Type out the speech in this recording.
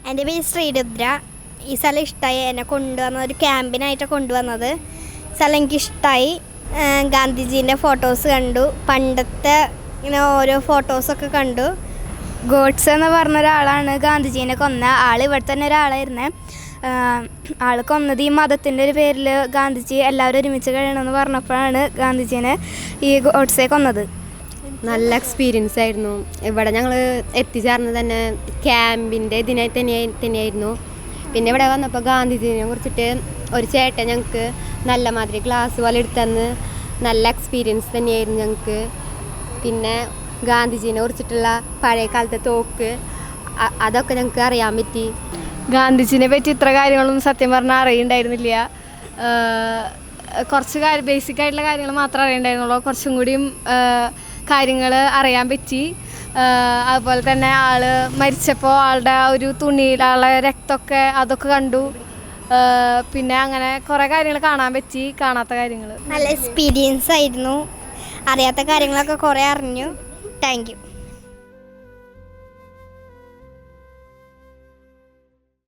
എൻ്റെ പേര് ശ്രീരുദ്ര. ഈ സ്ഥലം ഇഷ്ടമായി. എന്നെ കൊണ്ടുവന്നത് ഒരു ക്യാമ്പിനായിട്ട് കൊണ്ടുവന്നത്. സ്ഥലം എനിക്കിഷ്ടമായി. ഗാന്ധിജീൻ്റെ ഫോട്ടോസ് കണ്ടു, പണ്ടത്തെ ഇങ്ങനെ ഓരോ ഫോട്ടോസൊക്കെ കണ്ടു. ഗോഡ്സ് എന്ന് പറഞ്ഞ ഒരാളാണ് ഗാന്ധിജീനെ കൊന്ന ആൾ. ഇവിടെ തന്നെ ഒരാളായിരുന്നേ. ആൾ കൊന്നത് ഈ മതത്തിൻ്റെ ഒരു പേരിൽ ഗാന്ധിജി എല്ലാവരും ഒരുമിച്ച് കഴിയണമെന്ന് പറഞ്ഞപ്പോഴാണ് ഗാന്ധിജീനെ ഈ ഗോഡ്സെ കൊന്നത്. നല്ല എക്സ്പീരിയൻസ് ആയിരുന്നു. ഇവിടെ ഞങ്ങൾ എത്തിച്ചേർന്നത് തന്നെ ക്യാമ്പിൻ്റെ ഇതിനായി തന്നെയായിരുന്നു. പിന്നെ ഇവിടെ വന്നപ്പോൾ ഗാന്ധിജീനെ കുറിച്ചിട്ട് ഒരു ചേട്ടൻ ഞങ്ങൾക്ക് നല്ല മാതിരി ക്ലാസ് പോലെ എടുത്തന്ന് നല്ല എക്സ്പീരിയൻസ് തന്നെയായിരുന്നു ഞങ്ങൾക്ക്. പിന്നെ ഗാന്ധിജീനെ കുറിച്ചിട്ടുള്ള പഴയ കാലത്തെ തോക്ക് അതൊക്കെ ഞങ്ങൾക്ക് അറിയാൻ പറ്റി. ഗാന്ധിജീനെ പറ്റി ഇത്ര കാര്യങ്ങളൊന്നും സത്യം പറഞ്ഞാൽ അറിയണ്ടായിരുന്നില്ല. കുറച്ച് ബേസിക് ആയിട്ടുള്ള കാര്യങ്ങൾ മാത്രമേ അറിയണ്ടായിരുന്നുള്ളൂ. കുറച്ചും കൂടിയും കാര്യങ്ങൾ അറിയാൻ പറ്റി. അതുപോലെ തന്നെ ആൾ മരിച്ചപ്പോൾ ആളുടെ ഒരു തുണിയിൽ ആളുടെ രക്തമൊക്കെ അതൊക്കെ കണ്ടു. പിന്നെ അങ്ങനെ കുറേ കാര്യങ്ങൾ കാണാൻ പറ്റി, കാണാത്ത കാര്യങ്ങൾ. നല്ല എക്സ്പീരിയൻസ് ആയിരുന്നു. അറിയാത്ത കാര്യങ്ങളൊക്കെ കുറേ അറിഞ്ഞു. Thank you.